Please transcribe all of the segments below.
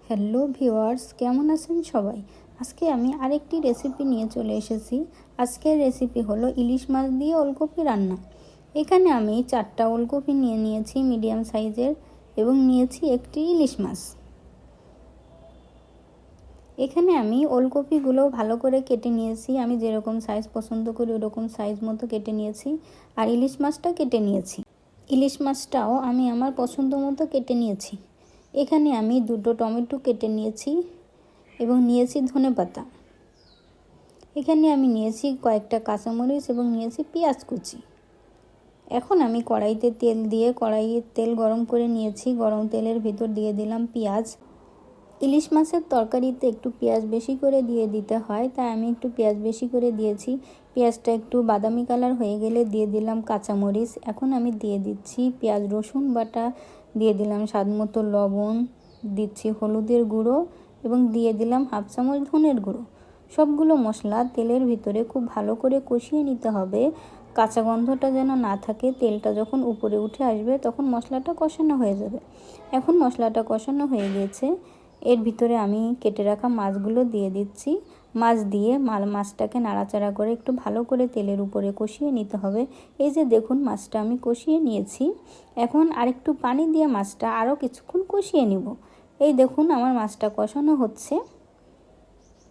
Hello viewers, কেমন আছেন সবাই? আজকে আমি আরেকটি রেসিপি নিয়ে চলে এসেছি। আজকের রেসিপি হলো ইলিশ মাছ দিয়ে ওলকপি রান্না। এখানে আমি 4টা ওলকপি নিয়ে নিয়েছি মিডিয়াম সাইজের এবং নিয়েছি একটি ইলিশ মাছ। এখানে আমি ওলকপিগুলো ভালো করে কেটে নিয়েছি। আমি যেরকম সাইজ পছন্দ করি ওরকম সাইজ মতো কেটে নিয়েছি। আর ইলিশ মাছটা কেটে নিয়েছি। ইলিশ মাছটাও আমি আমার পছন্দ মতো কেটে নিয়েছি। এখানে আমি 2টো টমেটো কেটে নিয়েছি এবং নিয়েছি ধনেপাতা। এখানে আমি নিয়েছি কয়েকটা কাঁচামরিচ এবং নিয়েছি পেঁয়াজ কুচি। এখন আমি কড়াইতে তেল দিয়ে কড়াইয়ে তেল গরম করে নিয়েছি। গরম তেলের ভিতর দিয়ে দিলাম পেঁয়াজ। ইলিশ মাছের তরকারিতে একটু পেঁয়াজ বেশি করে দিয়ে দিতে হয়, তাই আমি একটু পেঁয়াজ বেশি করে দিয়েছি। পেঁয়াজটা একটু বাদামি কালার হয়ে গেলে দিয়ে দিলাম কাঁচামরিচ। এখন আমি দিয়ে দিচ্ছি পেঁয়াজ রসুন বাটা, দিয়ে দিলাম স্বাদমতো লবণ, দিচ্ছি হলুদের গুঁড়ো এবং দিয়ে দিলাম 1/2 চামচ ধনের গুঁড়ো। সবগুলো মশলা তেলের ভিতরে খুব ভালো করে কষিয়ে নিতে হবে। কাঁচা গন্ধটা যেন না থাকে। তেলটা যখন উপরে উঠে আসবে তখন মশলাটা কষানো হয়ে যাবে। এখন মশলাটা কষানো হয়ে গেছে। এর ভিতরে আমি কেটে রাখা মাছগুলো দিয়ে দিচ্ছি। মাছ দিয়ে মাছটাকে নাড়াচাড়া করে একটু ভালো করে তেলের উপরে কষিয়ে নিতে হবে। এই যে দেখুন, মাছটা আমি কষিয়ে নিয়েছি। এখন আরেকটু পানি দিয়ে মাছটা আরও কিছুক্ষণ কষিয়ে নিব। এই দেখুন, আমার মাছটা কষানো হচ্ছে।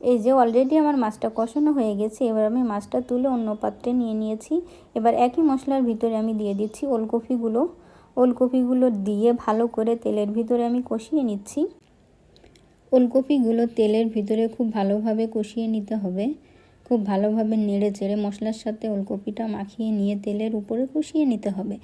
এই যে অলরেডি আমার মাছটা কষানো হয়ে গেছে। এবার আমি মাছটা তুলে অন্য পাত্রে নিয়ে নিয়েছি। এবার একই মশলার ভিতরে আমি দিয়ে দিচ্ছি ওলকপিগুলো দিয়ে ভালো করে তেলের ভিতরে আমি কষিয়ে নিচ্ছি। ওলকপিগুলো তেলের ভিতরে খুব ভালোভাবে কষিয়ে নিতে হবে। খুব ভালোভাবে নেড়ে চেড়ে মশলার সাথে ওলকপিটা মাখিয়ে নিয়ে তেলের উপরে কষিয়ে নিতে হবে।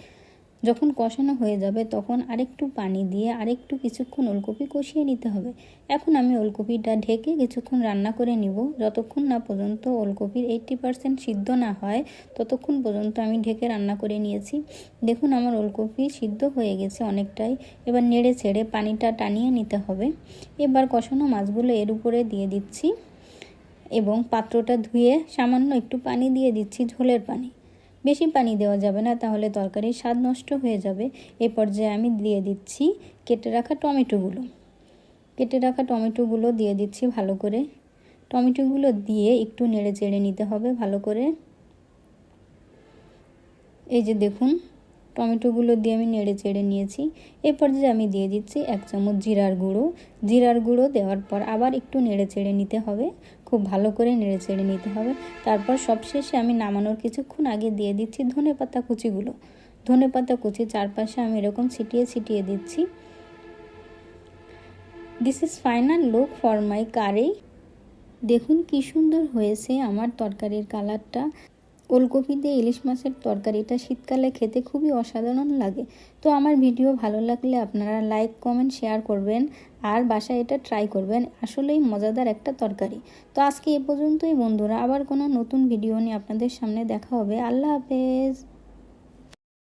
যখন কষানো হয়ে যাবে তখন আরেকটু পানি দিয়ে আরেকটু কিছুক্ষণ ওলকপি কষিয়ে নিতে হবে। এখন আমি ওলকপিটা ঢেকে কিছুক্ষণ রান্না করে নিব। যতক্ষণ না পর্যন্ত ওলকপির 80% সিদ্ধ না হয় ততক্ষণ পর্যন্ত আমি ঢেকে রান্না করে নিয়েছি। দেখুন, আমার ওলকপি সিদ্ধ হয়ে গেছে অনেকটাই। এবার নেড়ে ছেড়ে পানিটা টানিয়ে নিতে হবে। এবার কষানো মাছগুলো এর উপরে দিয়ে দিচ্ছি এবং পাত্রটা ধুয়ে সামান্য একটু পানি দিয়ে দিচ্ছি, ঝোলের পানি। বেশি পানি দেওয়া যাবে না, তাহলে তরকারির স্বাদ নষ্ট হয়ে যাবে। এই পর্যায়ে আমি দিয়ে দিচ্ছি কেটে রাখা টমেটোগুলো দিয়ে দিচ্ছি ভালো করে। টমেটোগুলো দিয়ে একটু নেড়ে চেড়ে নিতে হবে ভালো করে। এই যে দেখুন, টমেটোগুলো দিয়ে আমি নেড়ে চেড়ে নিয়েছি। এই পর্যায়ে আমি দিয়ে দিচ্ছি 1 চামচ জিরার গুঁড়ো দেওয়ার পর আবার একটু নেড়ে চেড়ে নিতে হবে। খুব ভালো করে নেড়ে চেড়ে নিতে হবে। তারপর সবশেষে আমি নামানোর কিছুক্ষণ আগে দিয়ে দিচ্ছি ধনেপাতা কুচি চারপাশে আমি এরকম ছিটিয়ে দিচ্ছি। This is final look for my curry. দেখুন কি সুন্দর হয়েছে আমার তরকারির কালারটা। ওলকপি দিয়ে ইলিশ মাছের তরকারিটা শীতকালে খেতে খুবই অসাধারণ লাগে। তো আমার ভিডিও ভালো লাগলে আপনারা লাইক, কমেন্ট, শেয়ার করবেন আর বাসায় এটা ট্রাই করবেন। আসলেই মজাদার একটা তরকারি। তো আজকে এ পর্যন্তই বন্ধুরা, আবার কোনো নতুন ভিডিও নিয়ে আপনাদের সামনে দেখা হবে। আল্লাহ হাফেজ।